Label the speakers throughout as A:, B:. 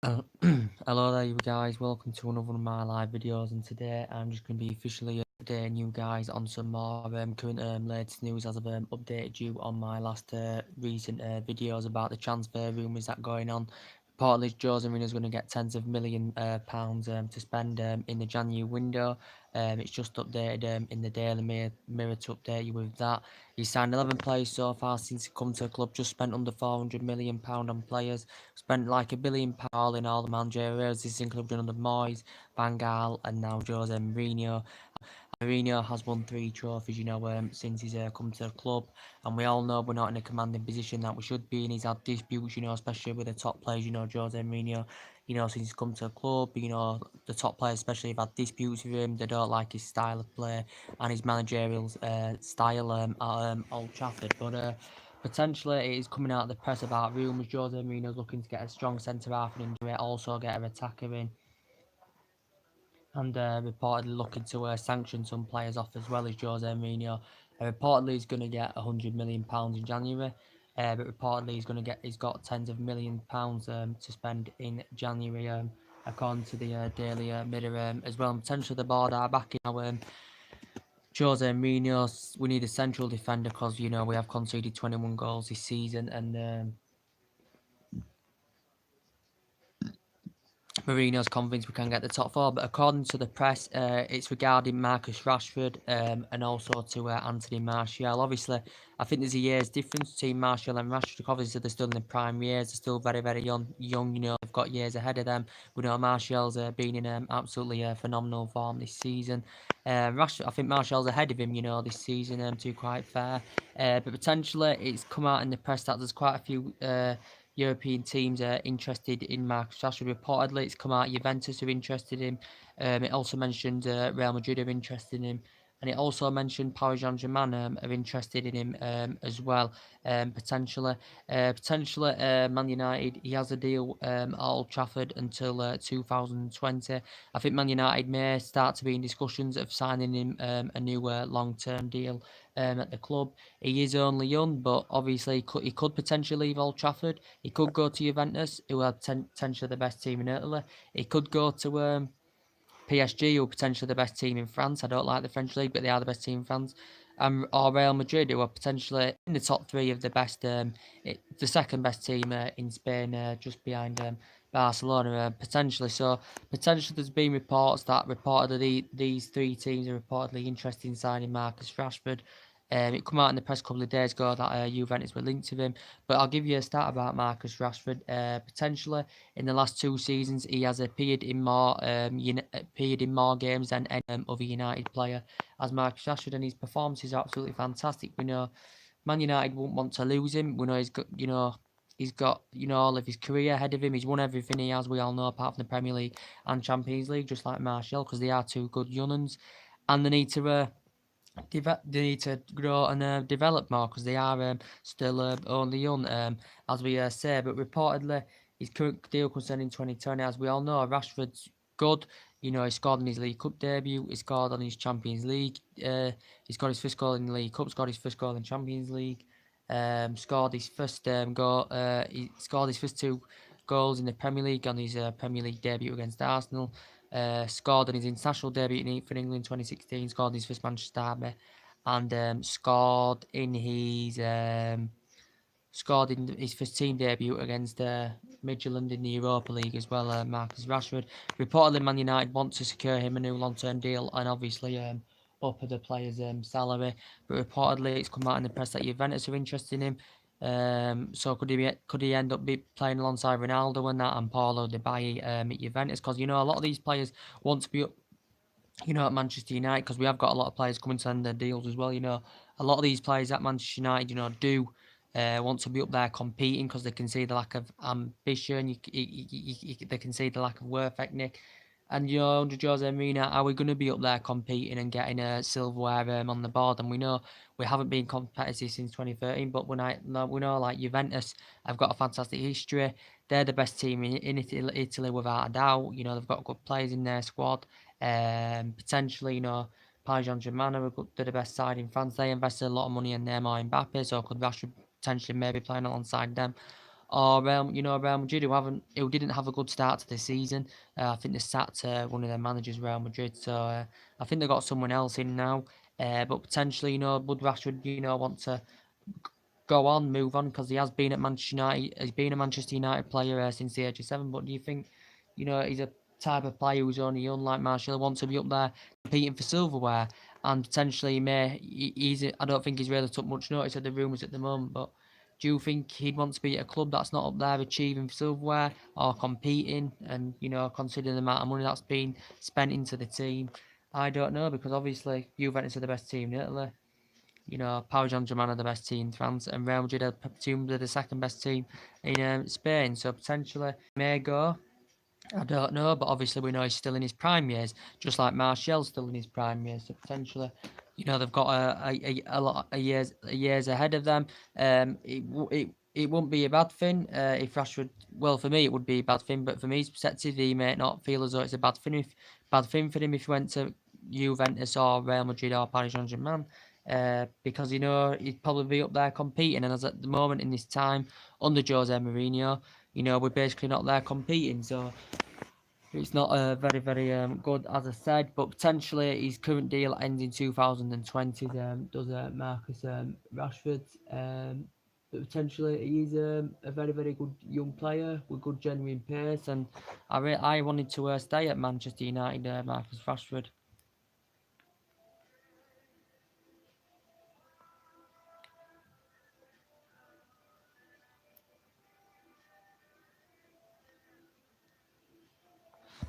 A: Hello there you guys, welcome to another one of my live videos, and today I'm just going to be officially updating you guys on some more current latest news, as I've updated you on my last recent videos about the transfer rumours that going on. Reportedly, Jose Mourinho is going to get tens of million pounds to spend in the January window. It's just updated in the Daily Mirror to update you with that. He's signed 11 players so far since he come to the club, just spent under £400 million on players. Spent like £1 billion in all the managerials. This includes under Moyes, Van Gaal, and now Jose Mourinho. Mourinho has won 3 trophies, since he's come to the club, and we all know we're not in a commanding position that we should be in. He's had disputes, especially with the top players, Jose Mourinho, since he's come to the club, the top players especially have had disputes with him. They don't like his style of play and his managerial style at Old Trafford, but potentially it is coming out of the press about rumours Jose Mourinho's looking to get a strong centre-half in, also get an attacker in, and reportedly looking to sanction some players off as well as Jose Mourinho. Reportedly he's going to get £100 million in January, but reportedly he's got tens of £millions to spend in January, according to the Daily Mirror as well. And potentially the board are backing now. Jose Mourinho, we need a central defender because we have conceded 21 goals this season, and Mourinho's convinced we can get the top four, but according to the press, it's regarding Marcus Rashford and also to Anthony Martial. Obviously, I think there's a year's difference between Martial and Rashford. Obviously, they're still in the prime years. They're still very, very young. They've got years ahead of them. We know Martial's been in absolutely phenomenal form this season. I think Martial's ahead of him, this season, to be quite fair. But potentially, it's come out in the press that there's quite a few European teams are interested in Marcus Rashford. Reportedly, it's come out Juventus are interested in him. It also mentioned Real Madrid are interested in him. And it also mentioned Paris Saint-Germain are interested in him as well, potentially. Man United, he has a deal at Old Trafford until 2020. I think Man United may start to be in discussions of signing him a new long-term deal at the club. He is only young, but obviously he could potentially leave Old Trafford. He could go to Juventus, who are potentially the best team in Italy. He could go to PSG, who are potentially the best team in France. I don't like the French league, but they are the best team in France. Or Real Madrid, who are potentially in the top three of the best, the second best team in Spain, just behind Barcelona, potentially. So, potentially, there's been reports that reportedly these three teams are reportedly interested in signing Marcus Rashford. It came out in the press a couple of days ago that Juventus were linked to him. But I'll give you a stat about Marcus Rashford. Potentially, in the last 2 seasons, he has appeared in more games than any other United player as Marcus Rashford, and his performance is absolutely fantastic. We know Man United won't want to lose him. We know he's got all of his career ahead of him. He's won everything he has. We all know, apart from the Premier League and Champions League, just like Martial, because they are two good younguns, and they need to. They need to grow and develop more because they are still only young, as we say. But reportedly, his current deal comes in 2020. As we all know, Rashford's good. He scored in his League Cup debut. He scored on his Champions League. He scored his first goal in the League Cup. Scored his first goal in Champions League. Scored his first goal. He scored his first 2 goals in the Premier League on his Premier League debut against Arsenal. Scored on his international debut for England in 2016, scored in his first Manchester derby, and scored in his first team debut against Midtjylland in the Europa League as well, Marcus Rashford. Reportedly, Man United want to secure him a new long-term deal and obviously up the player's salary. But reportedly, it's come out in the press that Juventus are interested in him. So could he end up playing alongside Ronaldo and that, and Paulo Dybala at Juventus? Because a lot of these players want to be up, at Manchester United, because we have got a lot of players coming to end their deals as well. A lot of these players at Manchester United, do want to be up there competing because they can see the lack of ambition. They can see the lack of work ethic. And under Jose Mourinho, are we going to be up there competing and getting a silverware on the board? And we know we haven't been competitive since 2013. But we know like Juventus have got a fantastic history. They're the best team in Italy without a doubt. They've got good players in their squad. Potentially, Paris Saint-Germain they're the best side in France. They invested a lot of money in Neymar and Mbappe, so could Rashford potentially maybe playing alongside them. or Real Madrid who didn't have a good start to the season. I think they sacked one of their managers, Real Madrid. So I think they got someone else in now. But potentially, would Rashford, want to go on, move on, because he has been at Manchester United. He's been a Manchester United player since the age of 7. But do you think, he's a type of player who's only young like Martial, wants to be up there competing for silverware, and potentially I don't think he's really took much notice of the rumours at the moment, but do you think he'd want to be at a club that's not up there achieving silverware or competing, and considering the amount of money that's been spent into the team? I don't know, because obviously Juventus are the best team in Italy. Paris Saint-Germain are the best team in France, and Real Madrid are presumably the second best team in Spain. So potentially may go. I don't know, but obviously we know he's still in his prime years, just like Martial's still in his prime years. So potentially, they've got a lot of years ahead of them. It wouldn't be a bad thing if Rashford. Well, for me, it would be a bad thing, but from his perspective, he may not feel as though it's a bad thing for him if he went to Juventus or Real Madrid or Paris Saint-Germain. Because he'd probably be up there competing, and as at the moment in this time under Jose Mourinho, we're basically not there competing. So it's not very, very good, as I said, but potentially his current deal ends in 2020, does Marcus Rashford. But potentially he's a very, very good young player with good genuine pace, and I wanted to stay at Manchester United, Marcus Rashford.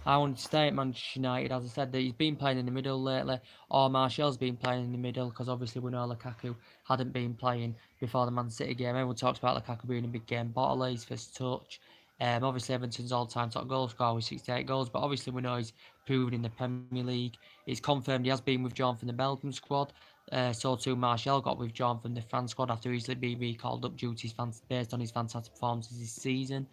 A: I want to stay at Manchester United. As I said, that he's been playing in the middle lately, or Martial's been playing in the middle, because obviously we know Lukaku hadn't been playing before the Man City game. Everyone talks about Lukaku being a big game bottler, his first touch. Obviously, Everton's all-time top goal scorer with 68 goals, but obviously we know he's proven in the Premier League. He's confirmed he has been withdrawn from the Belgium squad. So too, Martial got withdrawn from the France squad after easily being recalled up due to based on his fantastic performances this season.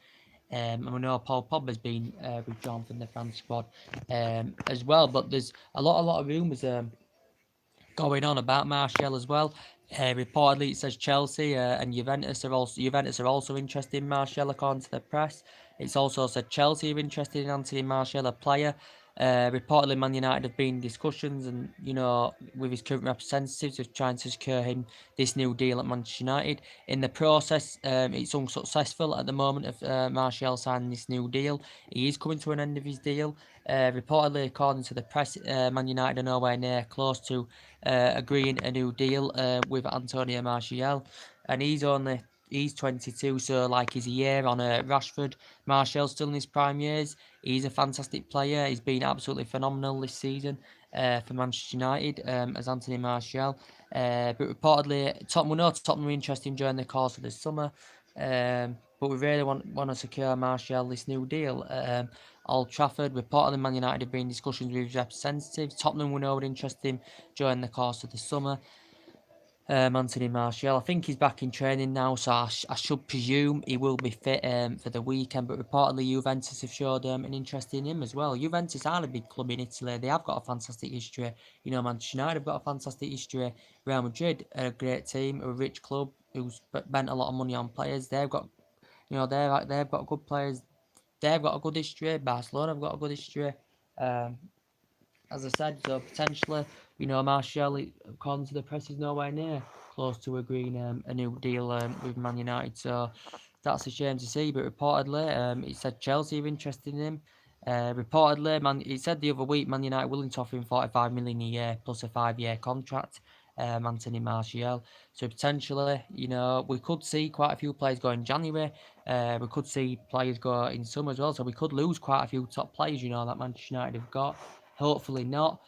A: And we know Paul Pogba's been withdrawn from the France squad as well. But there's a lot of rumours going on about Martial as well. Reportedly, it says Chelsea and Juventus are also interested in Martial, according to the press. It's also said Chelsea are interested in Anthony Martial, a player. Reportedly, Man United have been in discussions, and with his current representatives, of trying to secure him this new deal at Manchester United. In the process, it's unsuccessful at the moment of Martial signing this new deal. He is coming to an end of his deal. Reportedly, according to the press, Man United are nowhere near close to agreeing a new deal with Antonio Martial, and he's 22, so like he's a year on Rashford. Martial's still in his prime years. He's a fantastic player. He's been absolutely phenomenal this season for Manchester United as Anthony Martial. But reportedly, we know Tottenham are interested in during the course of the summer. But we really want to secure Martial this new deal. Old Trafford, reportedly Man United have been in discussions with his representatives. Tottenham we know are interested in during the course of the summer. Anthony Martial, I think he's back in training now, so I should presume he will be fit for the weekend. But reportedly, Juventus have showed an interest in him as well. Juventus are a big club in Italy. They have got a fantastic history. Manchester United have got a fantastic history. Real Madrid are a great team, a rich club who's spent a lot of money on players. They've got, they've got good players. They've got a good history. Barcelona have got a good history. Um, as I said, so potentially, Martial, according to the press, is nowhere near close to agreeing a new deal with Man United. So that's a shame to see. But reportedly, it said Chelsea are interested in him. Reportedly, it said the other week Man United willing to offer him 45 million a year plus a 5-year contract. Anthony Martial. So potentially, we could see quite a few players go in January. We could see players go in summer as well. So we could lose quite a few top players, that Manchester United have got. Hopefully not.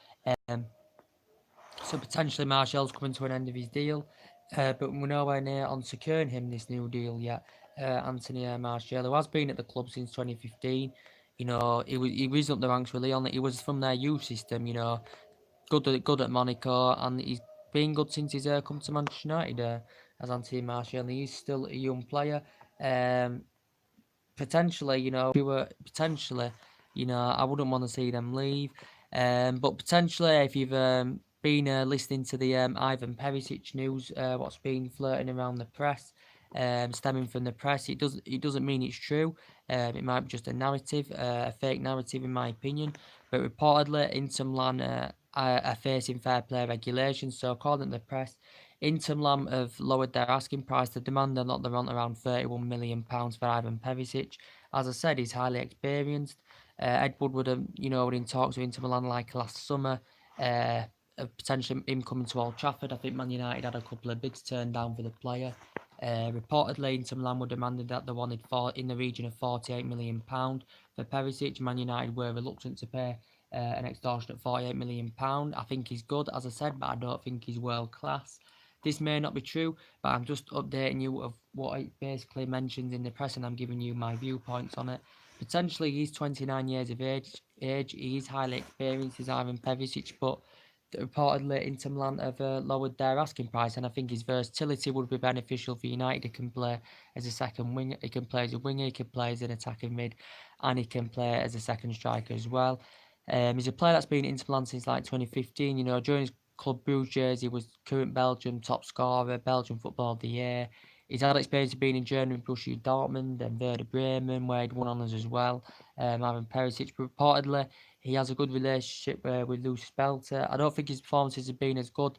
A: So potentially Martial's coming to an end of his deal, but we're nowhere near on securing him this new deal yet. Anthony Martial, who has been at the club since 2015, he risen up the ranks really on it. He was from their youth system, good at Monaco, and he's been good since he's come to Manchester United as Anthony Martial, and he's still a young player. Potentially, I wouldn't want to see them leave. But potentially, if you've been listening to the Ivan Perisic news, what's been flirting around the press, stemming from the press. It doesn't mean it's true. It might be just a narrative, a fake narrative, in my opinion. But reportedly, Inter Milan are facing fair play regulations. So according to the press, Inter Milan have lowered their asking price to demand and they're on around £31 million for Ivan Perisic. As I said, he's highly experienced. Ed Woodward, were in talks with Inter Milan like last summer. Of potentially him coming to Old Trafford. I think Man United had a couple of bids turned down for the player. Reportedly, Inter Milan were demanding that they wanted in the region of £48 million for Perisic. Man United were reluctant to pay an extortionate £48 million. I think he's good, as I said, but I don't think he's world class. This may not be true, but I'm just updating you of what it basically mentions in the press, and I'm giving you my viewpoints on it. Potentially, he's 29 years of age. He is highly experienced, as Ivan Perisic, but reportedly Inter Milan have lowered their asking price, and I think his versatility would be beneficial for United. He can play as a second winger, he can play as a winger, he can play as an attacking mid, and he can play as a second striker as well. He's a player that's been at Inter Milan since like 2015. During his Club Brugge years, he was current Belgium top scorer, Belgian Football of the Year. He's had experience of being in Germany, Borussia Dortmund and Werder Bremen, where he'd won honours as well. Ivan Perisic, but reportedly he has a good relationship with Luis Belter. I don't think his performances have been as good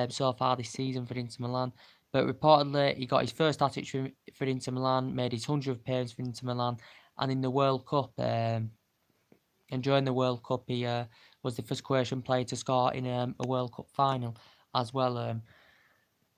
A: so far this season for Inter Milan, but reportedly he got his first hat-trick for Inter Milan, made his 100th appearance for Inter Milan, and in the World Cup, and during the World Cup, he was the first Croatian player to score in a World Cup final as well.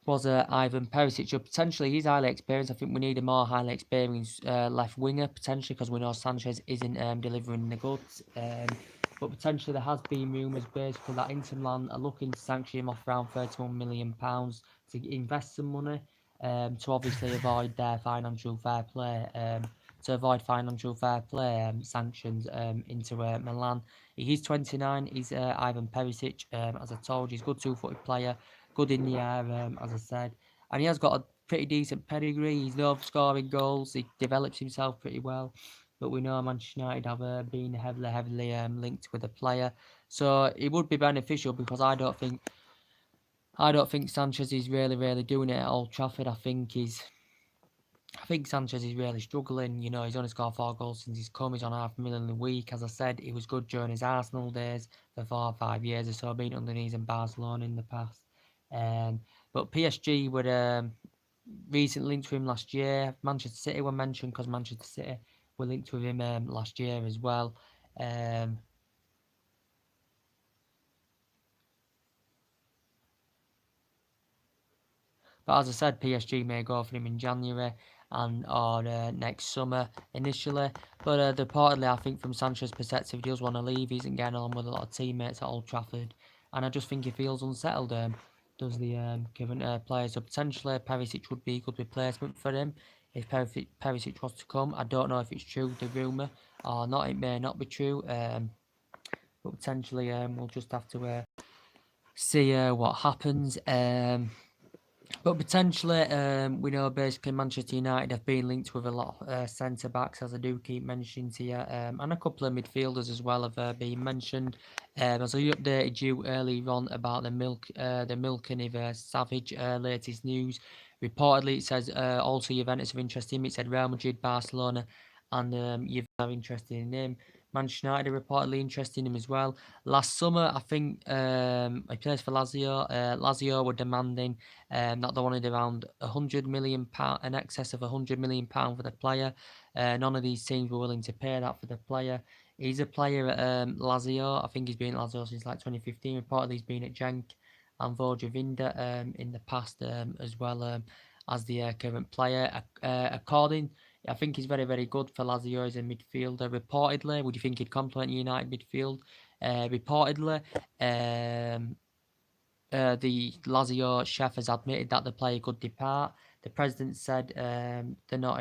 A: Was Ivan Perisic. Potentially, he's highly experienced. I think we need a more highly experienced left winger, potentially, because we know Sanchez isn't delivering the goods. But potentially, there has been rumours basically that Inter Milan are looking to sanction him off around £31 million to invest some money to obviously avoid their financial fair play. Sanctions into Milan. He's 29. He's Ivan Perisic. As I told you, he's a good two-footed player, good in the air, as I said, and he has got a pretty decent pedigree. He's known for scoring goals. He develops himself pretty well, but we know Manchester United have been heavily linked with the player, so it would be beneficial because I don't think Sanchez is really doing it at Old Trafford. I think Sanchez is really struggling. He's only scored 4 goals since he's come. He's on £500,000 a week. As I said, he was good during his Arsenal days for 4 or 5 years or so, being underneath in Barcelona in the past. But PSG were recently linked to him last year. Manchester City were mentioned because Manchester City were linked with him last year as well. But as I said, PSG may go for him in January or next summer initially. But reportedly, I think from Sanchez's perspective, he does want to leave. He isn't getting on with a lot of teammates at Old Trafford, and I just think he feels unsettled. Does the current player? So potentially, Perisic would be a good replacement for him if Perisic was to come. I don't know if it's true, the rumour, or not. It may not be true. But potentially, we'll just have to see what happens. But potentially, we know basically Manchester United have been linked with a lot of centre backs, as I do keep mentioning to you, and a couple of midfielders as well have been mentioned. As I updated you earlier on about the Milken of Savage latest news, reportedly it says also Juventus are interested in him. It said Real Madrid, Barcelona, and Juventus are interested in him. Manchester United are reportedly interested in him as well. Last summer, I think he plays for Lazio. Lazio were demanding that they wanted around £100 million, in excess of £100 million for the player. None of these teams were willing to pay that for the player. He's a player at Lazio. I think he's been at Lazio since like 2015. Reportedly, he's been at Genk and Vojvodina in the past as well as the current player. I think he's very good for Lazio as a midfielder. Reportedly, would you think he'd complement United midfield? Reportedly, the Lazio chef has admitted that the player could depart. The president said they're not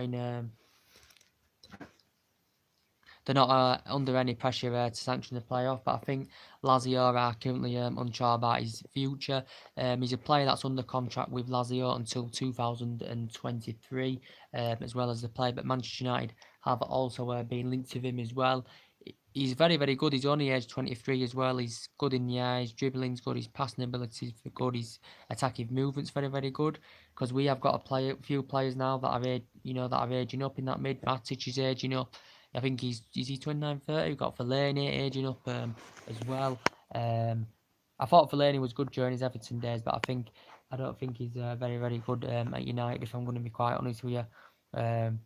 A: under any pressure to sanction the player off, but I think Lazio are currently unsure about his future. He's a player that's under contract with Lazio until 2023, as well as the player, but Manchester United have also been linked to him as well. he's very, very good. He's only age 23 as well. He's good in the eye. His dribbling's good. His passing abilities are good. His attacking movement's very, very good. Because we have got a few players now that are that are aging up in that mid. Matic is aging up. I think is he 29, 30. We've got Fellaini aging up as well. I thought Fellaini was good during his Everton days, but I don't think he's very, very good at United. If I'm going to be quite honest with you. Um,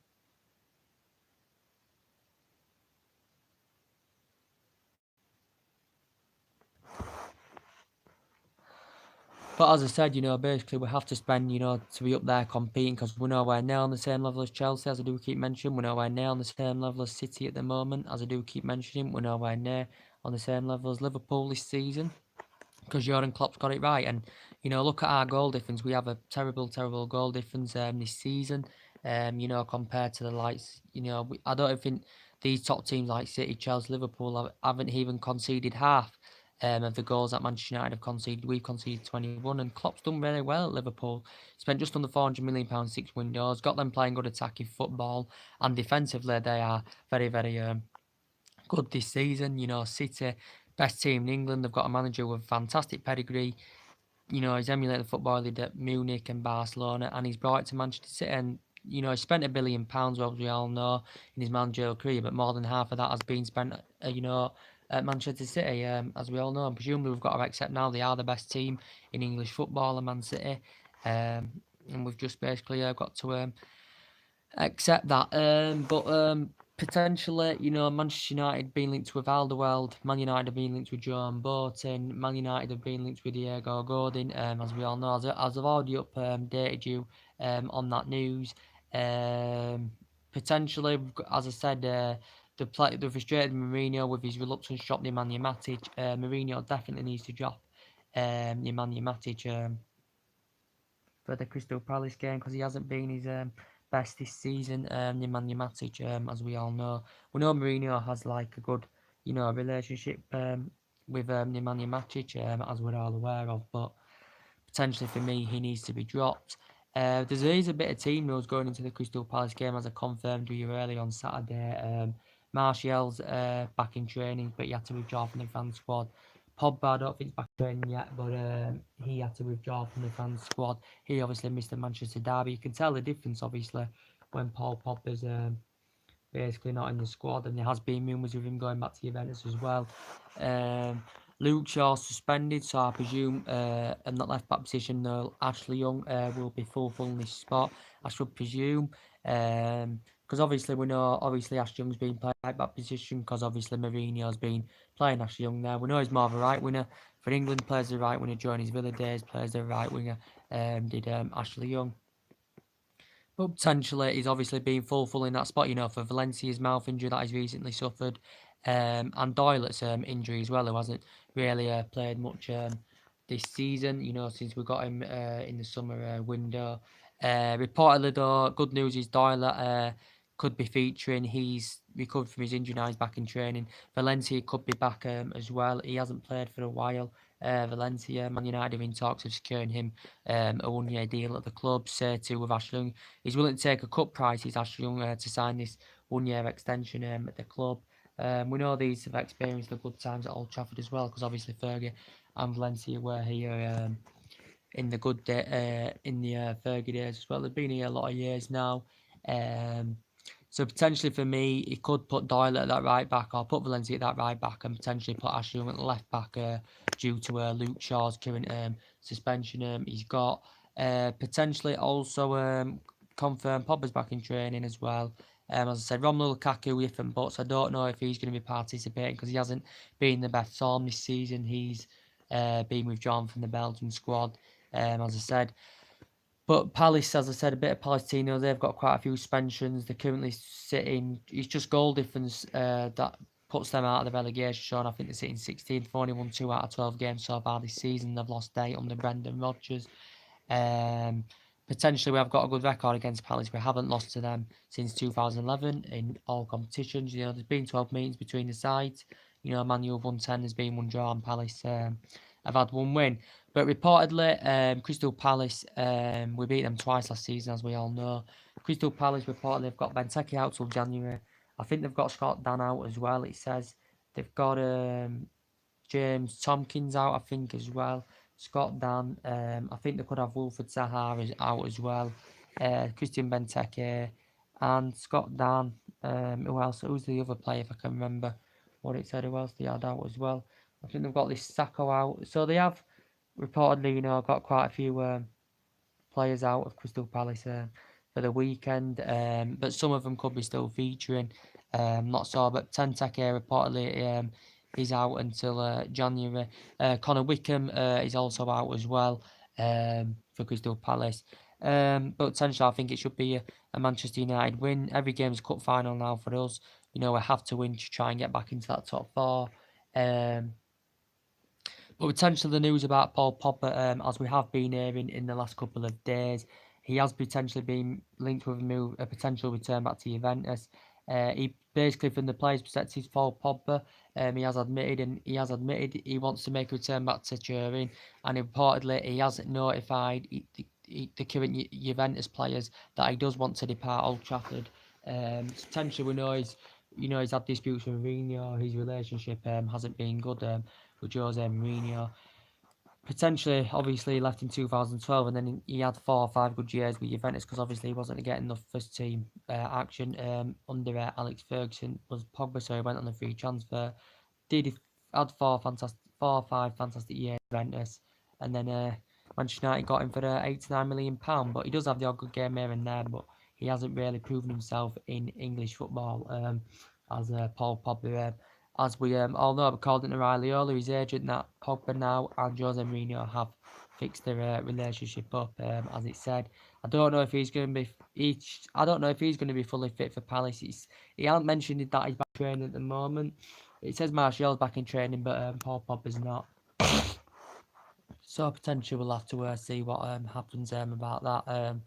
A: But as I said, basically we have to spend, to be up there competing because we're nowhere near on the same level as Chelsea, as I do keep mentioning. We're nowhere near on the same level as City at the moment, as I do keep mentioning. We're nowhere near on the same level as Liverpool this season because Jurgen Klopp's got it right. And look at our goal difference. We have a terrible, terrible goal difference this season. Compared to the likes, I don't think these top teams like City, Chelsea, Liverpool haven't even conceded half of the goals that Manchester United have conceded. We've conceded 21, and Klopp's done very well at Liverpool. Spent just under £400 million 6 windows, got them playing good attacking football, and defensively they are very, very good this season. City, best team in England. They've got a manager with fantastic pedigree. He's emulated the football he did at Munich and Barcelona, and he's brought it to Manchester City. And he spent £1 billion, well, as we all know, in his managerial career, but more than half of that has been spent, at Manchester City, as we all know. And presumably we've got to accept now they are the best team in English football, and Man City, and we've just basically got to accept that. But potentially, Manchester United being linked with Alderweireld, Man United have been linked with John Boateng, Man United have been linked with Diego Godin, as we all know, as I've already updated you on that news. Potentially, as I said, they've frustrated Mourinho with his reluctance to drop Nemanja Matic. Mourinho definitely needs to drop Nemanja Matic. For the Crystal Palace game because he hasn't been his best this season. Nemanja Matic, as we all know, we know Mourinho has like a good, relationship with Nemanja Matic, as we're all aware of. But potentially for me, he needs to be dropped. There is a bit of team news going into the Crystal Palace game, as I confirmed with you earlier on Saturday. Martial's back in training, but he had to withdraw from the France squad. Pogba, I don't think he's back training yet, but he had to withdraw from the France squad. He obviously missed the Manchester derby. You can tell the difference, obviously, when Paul Pogba's basically not in the squad, and there has been rumours of him going back to Juventus as well. Luke Shaw suspended, so I presume in that left back position, Ashley Young will be fulfilling this spot. I should presume, because obviously we know Ashley Young's been playing right back position because obviously Mourinho's been playing Ashley Young there. We know he's more of a right winger. For England, plays the right winger during his Villa days, plays the right winger. Did Ashley Young. But potentially, he's obviously been fulfilling that spot, for Valencia's mouth injury that he's recently suffered, and Doyle's injury as well, who hasn't really played much this season, since we got him in the summer window. Reportedly, though, good news is Doyle could be featuring. He's recovered from his injury now, he's back in training. Valencia could be back as well. He hasn't played for a while. Valencia, Man United are in talks of securing him a one-year deal at the club. Say with Ashley Young, he's willing to take a cut price. He's Ashley Young to sign this one-year extension at the club. We know these have experienced the good times at Old Trafford as well, because obviously Fergie and Valencia were here in the good in the Fergie days as well. They've been here a lot of years now. So potentially for me, he could put Doyle at that right back, or put Valencia at that right back, and potentially put Ashley Young at the left back due to Luke Shaw's current suspension. He's got potentially also confirmed Pogba's back in training as well. As I said, Romelu Lukaku, if and buts. I don't know if he's going to be participating because he hasn't been the best form this season. He's been withdrawn from the Belgian squad, as I said. But Palace, as I said, a bit of Palestino, they've got quite a few suspensions. They're currently sitting, it's just goal difference that puts them out of the relegation zone. I think they're sitting 16th. They've only won 2 out of 12 games so far this season. They've lost 8 under Brendan Rodgers. Potentially, we have got a good record against Palace. We haven't lost to them since 2011 in all competitions. There's been 12 meetings between the sides. Man U have won 10, there's been 1 draw, and Palace have had 1 win. But reportedly, Crystal Palace, we beat them twice last season, as we all know. Crystal Palace reportedly have got Benteke out till January, I think they've got Scott Dan out as well. It says they've got James Tompkins out, I think, as well. Scott Dan. I think they could have Wilfred Zaha out as well. Christian Benteke and Scott Dan. Who else? Who's the other player, if I can remember what it said? Who else they had out as well? I think they've got this Sacco out. So they have reportedly, got quite a few players out of Crystal Palace for the weekend, but some of them could be still featuring. Not sure, but Benteke reportedly is out until January. Connor Wickham is also out as well for Crystal Palace. But potentially, I think it should be a Manchester United win. Every game's a cup final now for us. We have to win to try and get back into that top four. But potentially the news about Paul Pogba, as we have been hearing in the last couple of days, he has potentially been linked with a potential return back to Juventus. He basically, from the players' perspective, Paul Pogba, he has admitted he wants to make a return back to Turin, and reportedly he has notified the current Juventus players that he does want to depart Old Trafford. Potentially, we know he's had disputes with Mourinho. His relationship hasn't been good with Jose Mourinho. Potentially, obviously, left in 2012, and then he had 4 or 5 good years with Juventus because obviously he wasn't getting enough first team action under Alex Ferguson. Was Pogba, so he went on a free transfer. Had 4 or 5 fantastic years with Juventus, and then Manchester United got him for £8 to £9 million. But he does have the odd good game here and there, but he hasn't really proven himself in English football as Paul Pogba. As we all know, according to Raiola, his agent, that Pogba now and Jose Mourinho have fixed their relationship up, as it said. I don't know if he's going to be. I don't know if he's going to be fully fit for Palace. He hasn't mentioned that he's back training at the moment. It says Martial's back in training, but Paul Pogba's not. So potentially we'll have to see what happens about that.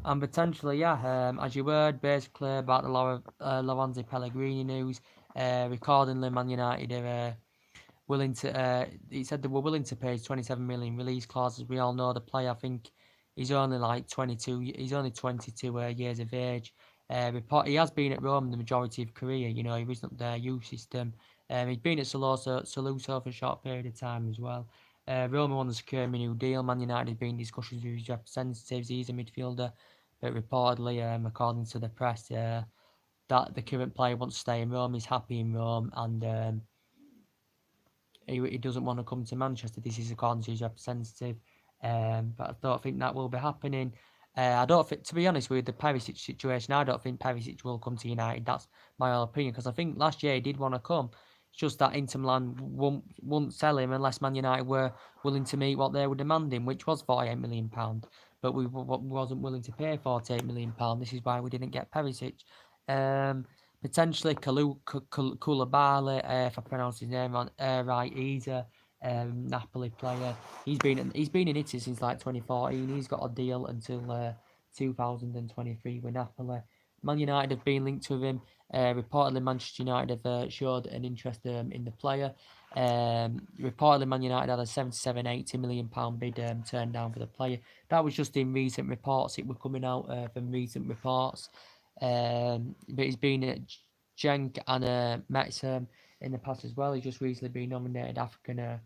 A: And potentially, as you heard, basically about the Lorenzo Pellegrini news, recordingly Man United are willing to, he said they were willing to pay his 27 million release clause. As we all know, the player, I think, he's only 22 years of age. He has been at Rome the majority of career, he wasn't their youth system. He'd been at Saluzzo for a short period of time as well. Roma won to secure a new deal. Man United has been in discussions with his representatives. He's a midfielder, but reportedly, according to the press, that the current player wants to stay in Rome. He's happy in Rome, and he doesn't want to come to Manchester. This is according to his representative. But I don't think that will be happening. I don't think, to be honest with the Perisic situation, I don't think Perisic will come to United. That's my own opinion, because I think last year he did want to come. It's just that Inter Milan won't sell him unless Man United were willing to meet what they were demanding, which was £48 million. But we wasn't willing to pay £48 million. This is why we didn't get Perisic. Potentially Koulibaly, if I pronounce his name right, he's a Napoli player. He's been in Italy since 2014. He's got a deal until 2023 with Napoli. Man United have been linked with him. Reportedly, Manchester United have showed an interest in the player. Reportedly, Man United had a £77-80 million bid turned down for the player. That was just in recent reports. It was coming out from recent reports. But he's been at Genk and Metz in the past as well. He's just recently been nominated African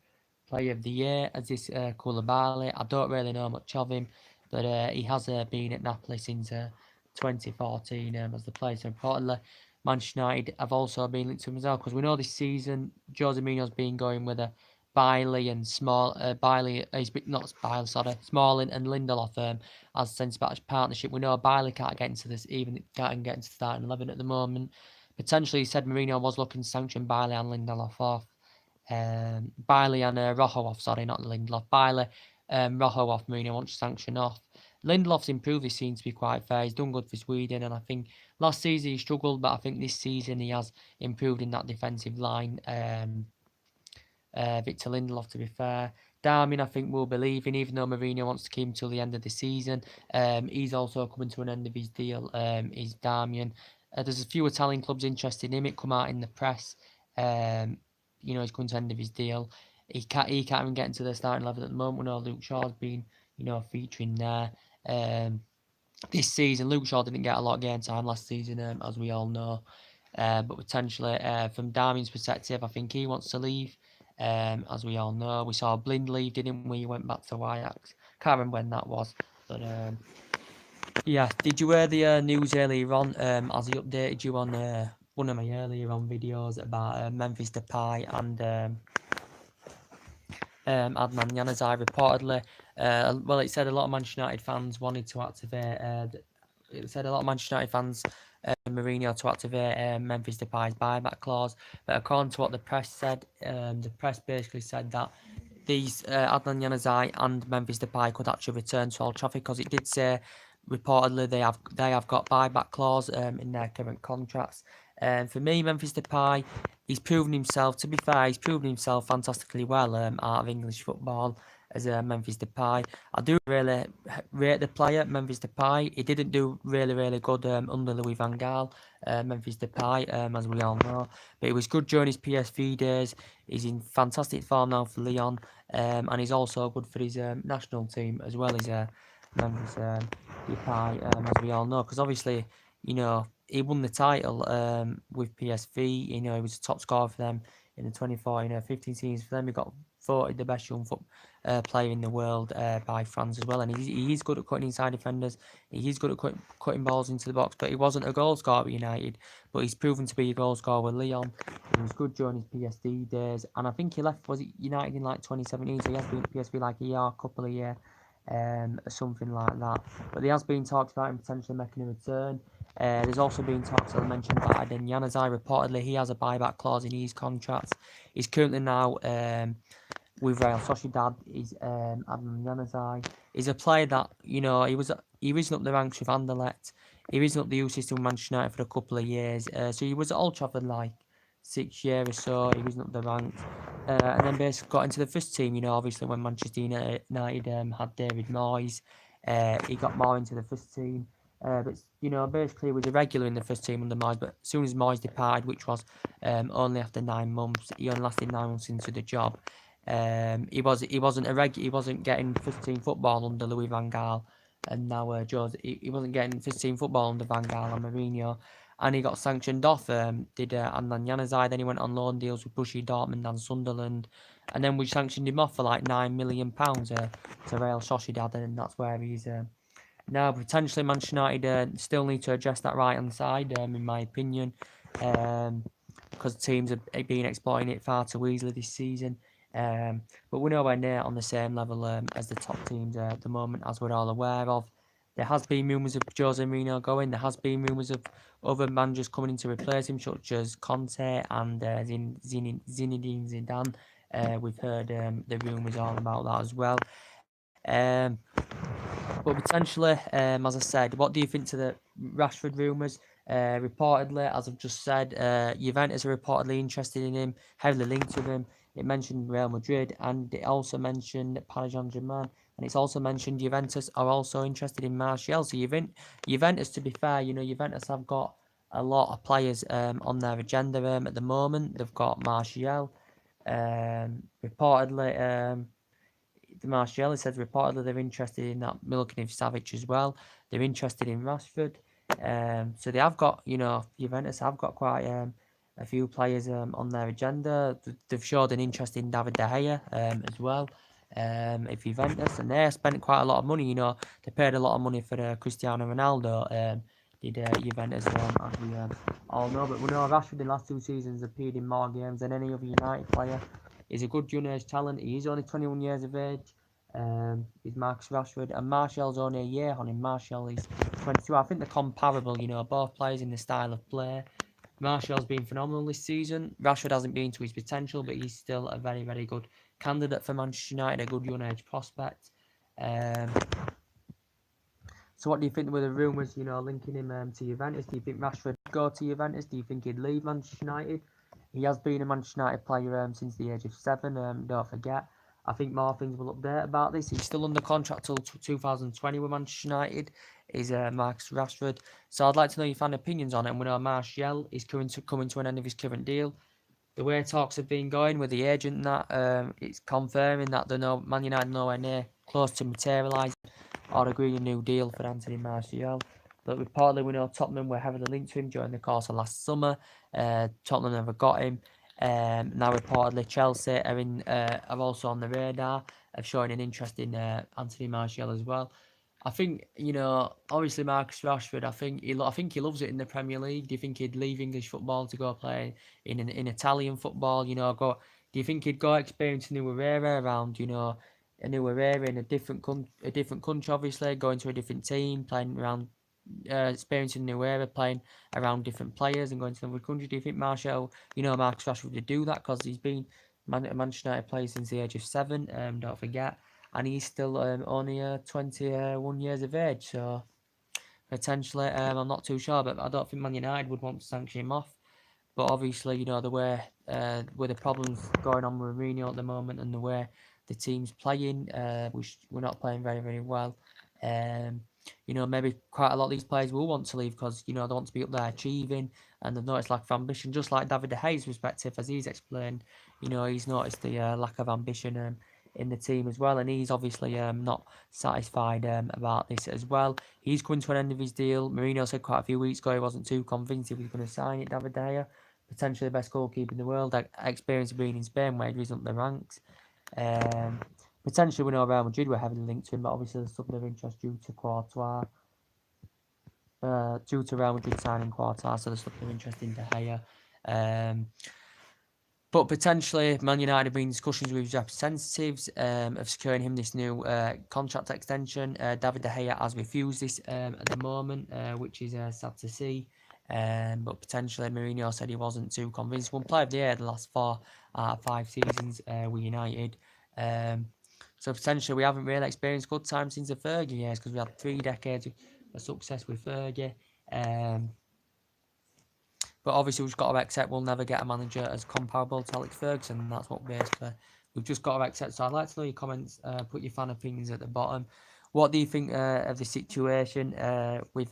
A: Player of the Year as this Koulibaly. I don't really know much of him, but he has been at Napoli since 2014 as the player. So importantly, Manchester United have also been linked to him as well, because we know this season Jose Mourinho's been going with a Bailey and Smalling and Lindelof as centre-back partnership. We know Bailey can't get into the starting 11 at the moment. Potentially, he said Mourinho was looking to sanction Bailey and Lindelof off. Bailey and Rojo off, sorry, not Lindelof. Bailey, Rojo off, Mourinho wants to sanction off. Lindelof's improved, he seems to be quite fair. He's done good for Sweden, and I think last season he struggled, but I think this season he has improved in that defensive line. Victor Lindelof, to be fair. Darmian, I think, will be leaving, even though Mourinho wants to keep him till the end of the season. He's also coming to an end of his deal, is Darmian. There's a few Italian clubs interested in him. It come out in the press. He's coming to the end of his deal. he can't even get into the starting level at the moment. We know Luke Shaw's been, featuring there. This season, Luke Shaw didn't get a lot of game time last season, as we all know. But potentially, from Darmian's perspective, I think he wants to leave. As we all know, we saw Blind leave, didn't we? He went back to Ajax. Can't remember when that was, but yeah. Did you hear the news earlier on? As he updated you on one of my earlier on videos about Memphis Depay and Adnan Januzaj reportedly. Well, it said a lot of Manchester United fans wanted to activate. It said a lot of Manchester United fans Mourinho to activate Memphis Depay's buyback clause, but according to what the press said, the press basically said that these Adnan Januzaj and Memphis Depay could actually return to Old Trafford, because it did say reportedly they have got buyback clause in their current contracts. For me, Memphis Depay, he's proven himself. To be fair, he's proven himself fantastically well out of English football as Memphis Depay. I do really rate the player, Memphis Depay. He didn't do really good under Louis van Gaal, Memphis Depay, as we all know. But he was good during his PSV days. He's in fantastic form now for Lyon, and he's also good for his national team as well as Memphis Depay, as we all know. Because obviously, he won the title with PSV. He was a top scorer for them in the 24-15 seasons for them. He got voted the best young player in the world by fans as well. And he's good at cutting inside defenders. He's good at cutting balls into the box. But he wasn't a goal scorer at United. But he's proven to be a goal scorer with Lyon. He was good during his PSD days. And I think he left, was it United in like 2017? So he has been at PSV like a couple of years. Something like that. But there has been talks about him potentially making a return. There's also been talks, as I mentioned, about Adnan Januzaj. Reportedly, he has a buyback clause in his contract. He's currently now with Real Sociedad. He's Adnan Januzaj. He's a player that, he risen up the ranks with Anderlecht. He risen up the youth system with Manchester United for a couple of years. So he was at Old Trafford like 6 years or so. He risen up the ranks. And then basically got into the first team, obviously when Manchester United had David Moyes. He got more into the first team. But basically he was a regular in the first team under Moyes. But as soon as Moyes departed, which was only after 9 months, he only lasted 9 months into the job. He wasn't getting first team football under Louis van Gaal, and now he wasn't getting first team football under Van Gaal and Mourinho, and he got sanctioned off. Did Adnan Januzaj, then he went on loan deals with Borussia Dortmund and Sunderland, and then we sanctioned him off for like £9 million to Real Sociedad, and that's where he's now. Potentially Manchester United still need to address that right hand side, in my opinion, because teams have been exploiting it far too easily this season. But we're nowhere near on the same level as the top teams at the moment, as we're all aware of. There has been rumours of Jose Mourinho going. There has been rumours of other managers coming in to replace him, such as Conte and Zinedine Zidane. We've heard the rumours all about that as well. But potentially, as I said, what do you think to the Rashford rumours? Reportedly, as I've just said, Juventus are reportedly interested in him, heavily linked with him. It mentioned Real Madrid, and it also mentioned Paris Saint-Germain, and it's also mentioned Juventus are also interested in Martial. So Juventus, to be fair, Juventus have got a lot of players on their agenda at the moment. They've got Martial. Reportedly, Martial says reportedly they're interested in that Milinkovic Savic as well. They're interested in Rashford. So they have got, Juventus have got quite a few players on their agenda. They've showed an interest in David De Gea as well. If Juventus, and they spent quite a lot of money, they paid a lot of money for Cristiano Ronaldo. Did Juventus, as we all know. But we know Rashford in the last 2 seasons appeared in more games than any other United player. He's a good young age talent. He's only 21 years of age. He's Marcus Rashford, and Martial's only a year on him. Martial is 22. I think they're comparable, both players in the style of play. Martial's been phenomenal this season. Rashford hasn't been to his potential, but he's still a very, very good candidate for Manchester United, a good young age prospect. So what do you think with the rumours, linking him to Juventus? Do you think Rashford would go to Juventus? Do you think he'd leave Manchester United? He has been a Manchester United player since the age of 7, don't forget. I think more things will update about this. He's still under contract till 2020 with Manchester United. Is Marcus Rashford. So I'd like to know your fan opinions on it. And we know Martial is coming to an end of his current deal. the way talks have been going with the agent and that, it's confirming that Man United nowhere near close to materialising or agreeing a new deal for Anthony Martial. But reportedly, we know Tottenham were heavily linked to him during the course of last summer. Tottenham never got him. Now reportedly Chelsea are also on the radar of showing an interest in Anthony Martial as well. I think, obviously Marcus Rashford. I think he loves it in the Premier League. Do you think he'd leave English football to go play in Italian football? Do you think he'd go experience a new area around? A new area in a different country. Obviously, going to a different team, playing around, experiencing a new area, playing around different players, and going to another country. Do you think Marcus Rashford would do that? Because he's been a Manchester United player since the age of 7. Don't forget. And he's still only 21 years of age, so potentially, I'm not too sure, but I don't think Man United would want to sanction him off. But obviously, the way with the problems going on with Mourinho at the moment and the way the team's playing, we're not playing very, very well. Maybe quite a lot of these players will want to leave because, they want to be up there achieving and they've noticed lack of ambition, just like David De Gea's perspective, as he's explained. He's noticed the lack of ambition in the team as well, and he's obviously not satisfied about this as well. He's coming to an end of his deal. Mourinho said quite a few weeks ago he wasn't too convinced he was going to sign it, David De Gea. Potentially the best goalkeeper in the world. Experience of being in Spain where he risen up the ranks. Potentially we know Real Madrid were heavily linked to him, but obviously there's something of interest due to Courtois. Due to Real Madrid signing Courtois, so there's something of interest in De Gea. But potentially, Man United have been in discussions with his representatives of securing him this new contract extension. David De Gea has refused this at the moment, which is sad to see. But potentially, Mourinho said he wasn't too convinced. One player of the year the last 4 out of 5 seasons with United. So potentially, we haven't really experienced good times since the Fergie years because we had 3 decades of success with Fergie. But obviously, we've got to accept we'll never get a manager as comparable to Alex Ferguson. And that's what basically we've just got to accept. So I'd like to know your comments. Put your fan opinions at the bottom. What do you think of the situation with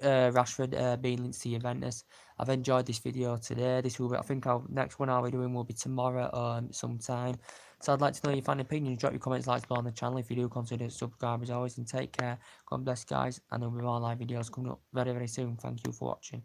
A: Rashford being linked to Juventus? I've enjoyed this video today. I think our next one I'll be doing will be tomorrow sometime. So I'd like to know your fan opinions. Drop your comments, likes below on the channel if you do consider subscribe as always. And take care. God bless, guys. And there'll be more live videos coming up very, very soon. Thank you for watching.